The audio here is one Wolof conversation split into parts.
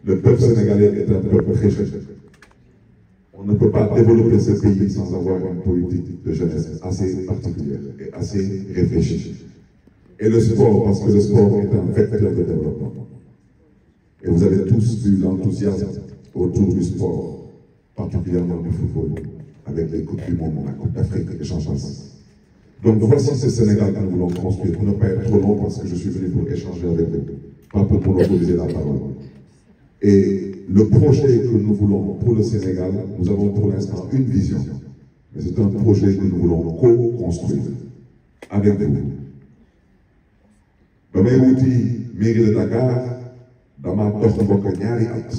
Le peuple sénégalais est un peuple très jeune. On ne peut pas développer ce pays sans avoir une politique de jeunesse assez particulière et assez réfléchie. Et le sport, parce que le sport est un vecteur de développement. Et vous avez tous vu l'enthousiasme autour du sport, particulièrement du football, avec les Coupes du Monde, la Coupe d'Afrique et j'en passe. Donc voici ce Sénégal que nous voulons construire, pour ne pas être trop long, parce que je suis venu pour échanger avec vous, pas pour monopoliser la parole. Et le projet que nous voulons pour le Sénégal, nous avons pour l'instant une vision, mais c'est un projet que nous voulons co-construire avec vous. Ba may wuti mairie de Dakar dama dox mbokk ñaari at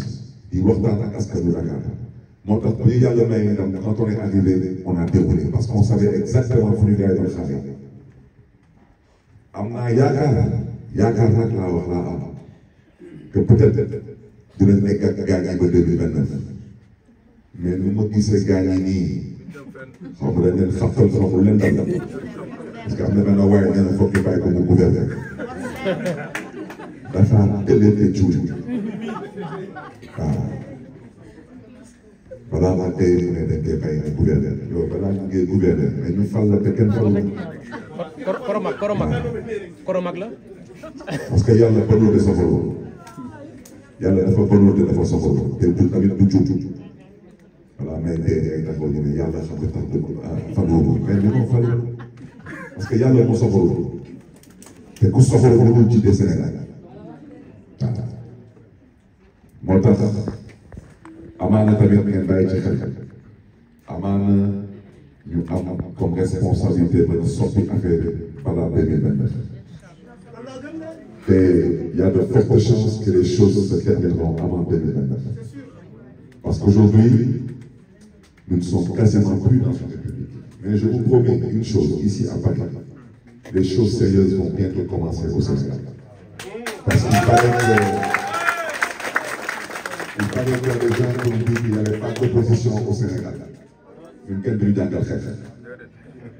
di waxtaan ak askanu Dakar moo tax bu ñu yàlla may ndam quand on est arrivé on a déroulé parce qu'on savait exactement fu ñu gars yi doon xaaree am naa yaakaar nag laa wax laa am que peut-être dinañ nekk ak gars yi ba 2029 mais nu ma gisee gars yi nii xaw ma dañ leen xaftal xaw ma leen dal parce que am na benn waaye nee na foog ñu bàyyi ko mu gouverner dafa tëddee tuuti waaw balaa maa tey mu ne dañ koy bàyyi ne gouverner yow balaa ñu ngi gouverner mais ñu fal la te kenn falu la. Koromak la. parce que yàlla bënul de soxoroo yàlla dafa bënul de dafa soxoroo te du tamit du juutu voilà mais tey ay taxaw ñu ne yàlla xam nga tax dëgg faloo mais ñu ko falu parce que yàlla moo soxoroo. te ku soxla mënul jiite Sénégal waaw moo tax amaana tamit ngeen bàyyi ci xel amaana ñu am comme responsabilité ba ñu soppi affaire bi balaa 2029 te il y a de fortes chances que les choses se termineront avant 2029 parce qu'aujourd'hui nous ne sommes quasiment plus dans une république mais je vous promets une chose ici à Paris. Les choses sérieuses vont bientôt commencer au Sénégal. Parce qu'il paraît qu'il y a des gens qui ont dit qu'il n'y avait pas d'opposition au Sénégal. Ñun kenn duñu jàngal xeex.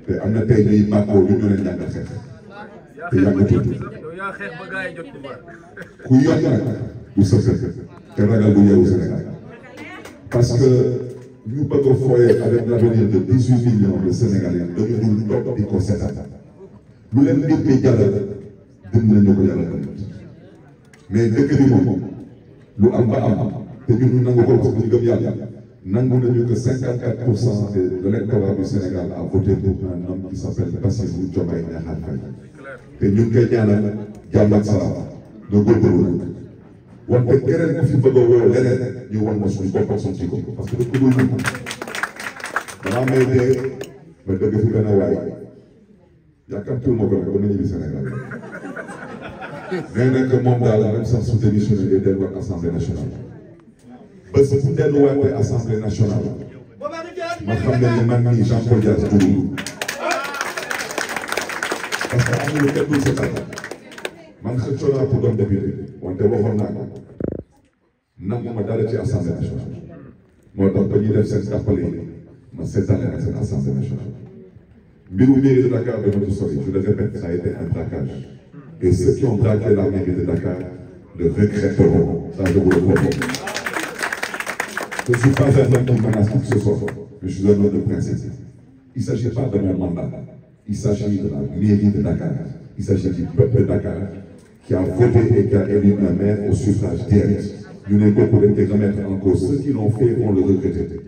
te am na tey ñuy bàkkoo lu ñu leen jàngal xeex. te yàggatul. ku yokk nag du sëkk te ragal du yeewu Sénégal. parce que ñu bëgg a foyer avec l'avenir de 18 millions de Sénégalais dañu dul toog di ko seetaan. lu leen mbir mi jàllal dina nañu ko jàllal tamit mais dëkk bi moom lu am ba am te ñun ñu nangu ko parce que ñu gëm yàlla nangu nañu que 54% de l'électorat du Sénégal a voté pour un homme qui s'appelle Bassirou Diomaye Diakhar Faye te ñu ngi koy ñaanal jàmm ak salaam na góorgóorlu nag wante keneen ku fi bëgg a woo leneen ñu wan ma suñu bopp ak suñu ci ko parce que dëkk bu ñu danaa may dee ba dëgg fi benn waay yàkkamtu ma ko nag ba ma ñibbi Sénégal nee na que moom daal même sax su démissionné day delluwaat assemblée nationale ba su delluwaatee assemblée nationale ma xam ne ni man mii Jean Paul Dias dugg parce que amul kenn du sa man xëccoo naa pour doon député wante waxoon naa ko nangu ma dara ci assemblée nationale moo tax ba ñuy def seen tàppale ma seetaane ak seen assemblée nationale. Mbiru mairie de Dakar de notre sori, je le répète, ça a été un braquage. Et ceux qui ont braqué la mairie de Dakar le regretteront. Ça, je vous le promets. Je ne suis pas un homme qui menace qui que ce soit. Je suis un homme de principe. Il ne s'agit pas de mon mandat. Il s'agit de la mairie de Dakar. Il s'agit du peuple de Dakar qui a voté et qui a élu un maire au suffrage direct. Nous n'avons pas de remettre en cause. Ceux qui l'ont fait vont le regretter.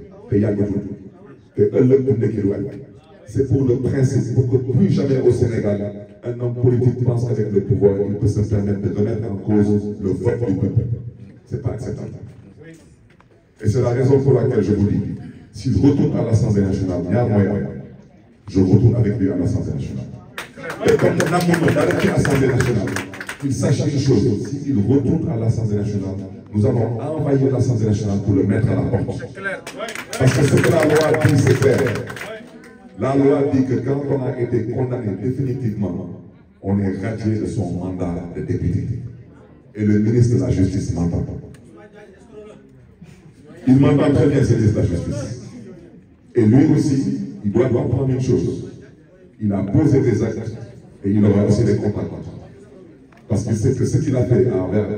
C'est pour le principe, pour que plus jamais au Sénégal, un homme politique pense qu'avec le pouvoir, il peut se permettre de remettre en cause le vote du peuple. Ce n'est pas acceptable. Et c'est la raison pour laquelle je vous dis, s'il retourne à l'Assemblée nationale, il y a un moyen, je retourne avec lui à l'Assemblée nationale. Et comme on a mon d'arrêter l'Assemblée nationale, qu'il sache une chose, s'il retourne à l'Assemblée nationale, nous allons envahir l'Assemblée nationale pour le mettre à la porte. Parce que ce que la loi dit, c'est clair. La loi dit que quand on a été condamné définitivement, on est radié de son mandat de député. Et le ministre de la Justice m'entend. Il m'entend très bien, ce ministre de la Justice. Et lui aussi, il doit comprendre une chose. Il a posé des actes et il aura aussi des comptes à rendre. Parce qu'il sait que ce qu'il a fait envers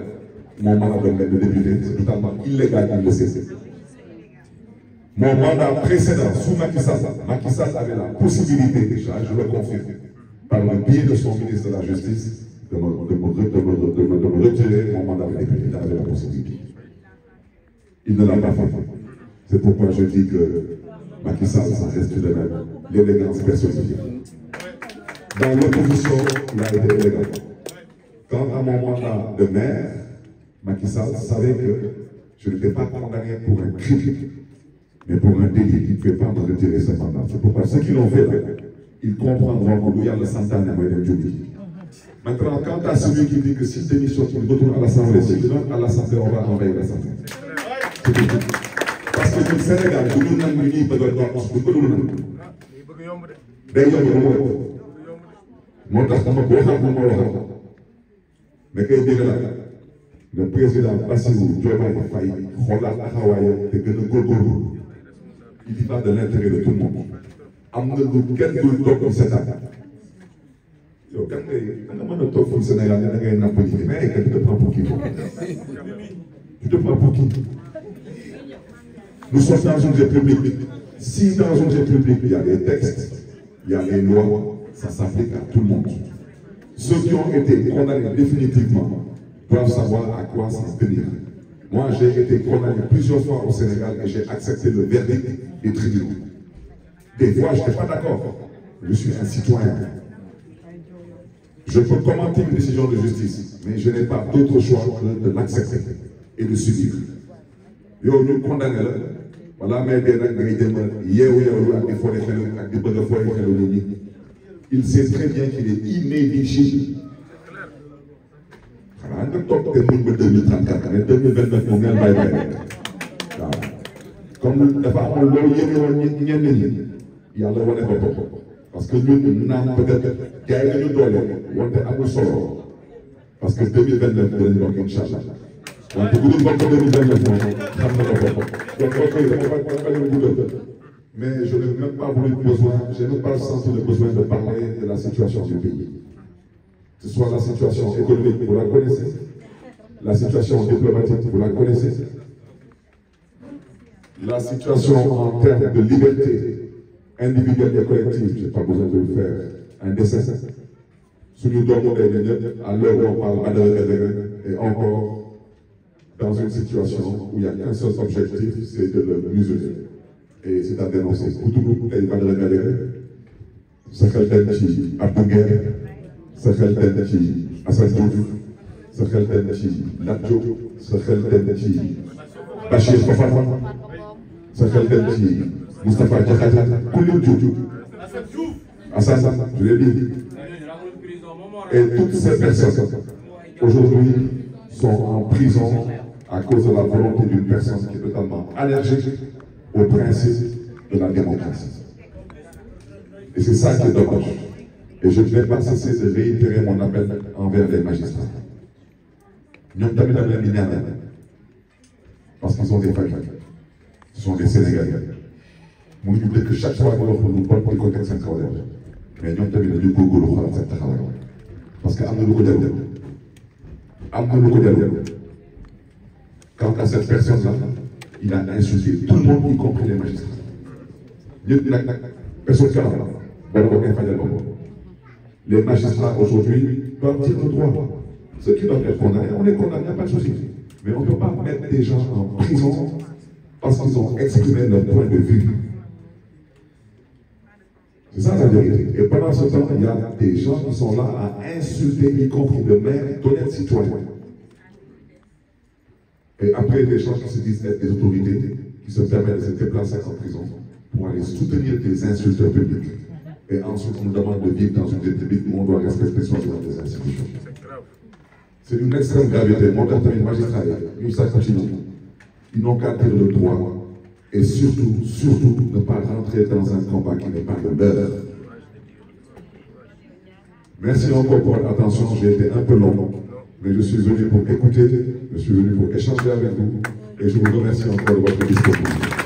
mon mandat de député, c'est totalement illégal, il le sait. Mon mandat précédent, sous Macky Sall avait la possibilité déjà, je le confirme, par le biais de son ministre de la Justice, de me retirer mon mandat de député. Il avait la possibilité. Il ne l'a pas fait. C'est pourquoi je dis que Macky Sall, ça reste de même l'élégance personnifiée. Dans l'opposition, il a été élégant. Quant à mon mandat de maire, Macky Sall savait que je n'étais pas condamné pour un crime, mais pour un délit. Il ne pouvait pas me retirer ce mandat. C'est pourquoi ceux qui l'ont fait là, ils comprendront qu'il y a le Santana et le Djoudi. Maintenant, quant à celui qui dit que s'il démissionne, il retourne à l'Assemblée, s'il retourne à l'Assemblée, on va envahir l'Assemblée. C'est tout. Parce que le Sénégal, nous n'avons ni pas de droit, nous ne l'avons pas. D'ailleurs, mais que le président Bassirou Diomaye Faye xoolal taxawaayam te gën a góorgóorlu il y va de l'intérêt de tout le monde am na lu kenn dul toog ci seetaan yow kan nga mën a toog fii Sénégal da ngay napp ji mais que tu te prends pour qui tu te prends pour qui nous sommes dans une république si dans une république il y a des textes il y a les lois ça s'applique à tout le monde. Ceux qui ont été condamnés définitivement doivent savoir à quoi s'en tenir. Moi, j'ai été condamné plusieurs fois au Sénégal et j'ai accepté le verdict des tribunaux. Des fois, je n'étais pas d'accord. Je suis un citoyen. Je peux commenter une décision de justice, mais je n'ai pas d'autre choix que de l'accepter et de subir. Yo, nous condamnons là. Voilà, mais il sait très bien qu'il est inéligible. Mais 2029, on vient comme dafa am loolu yéene woon ñenn ñi yàlla wane ko parce que ñun naan peut-être gars yi dañu doole wante amul solo parce que 2029 dinañ bokk incha allah wante bu dul bokk 2029 moom xam na ko bopp donc bokk yi dama bañ a guddal mais je n'ai même pas voulu je n'ai pas senti le besoin de parler de la situation du pays. Que ce soit la situation économique, vous la connaissez, la situation diplomatique, vous la connaissez, la situation en termes de liberté individuelle et collective, je n'ai pas besoin de le faire, un dessin. Sous nous donnons à l'heure où on parle et encore dans une situation où il n'y a qu'un seul objectif, c'est de le museler. Et c'est à dénoncer. Pour tout le monde, il va le regarder. Ce qu'elle dit, Abdou Nguer, ce qu'elle dit, Assane Diouf, ce qu'elle dit, Lat Diop, ce qu'elle dit, Bachir Fofana, ce qu'elle dit, Moustapha Diakhaté, Koulou Diop, Assane, je l'ai dit. Et toutes ces personnes, aujourd'hui, sont en prison à cause de la volonté d'une personne qui est totalement allergique au principe de la démocratie. Et c'est ça qui est dommage. Et je ne vais pas cesser de réitérer mon appel envers les magistrats. Nous avons parce qu'ils ont des familles. Ce sont des Sénégalais. Nous nous disons que chaque fois que nous parlons pour le contexte scolaire, mais nous avons des Gougou cette travail. Parce que quant à cette personne-là, il a insulté tout le monde, y compris les magistrats. Les magistrats aujourd'hui doivent dire le droit. Ceux qui doivent être condamnés, on est condamné, il n'y a pas de souci. Mais on ne peut pas mettre des gens en prison parce qu'ils ont exprimé leur point de vue. C'est ça la vérité. Et pendant ce temps, il y a des gens qui sont là à insulter, y compris le maire, d'honnêtes citoyens. Et après, des gens qui se disent être des autorités, qui se permettent de se déplacer en prison pour aller soutenir des insulteurs publics. Et ensuite, on nous demande de vivre dans une république où on doit respecter soi-disant des institutions. C'est d'une extrême gravité. Mon père, les magistrats, ils n'ont qu'à dire le droit. Et surtout, ne pas rentrer dans un combat qui n'est pas le leur. Merci encore pour votre attention. J'ai été un peu long, mais je suis venu pour écouter, je suis venu pour échanger avec vous, et je vous remercie encore de votre disponibilité.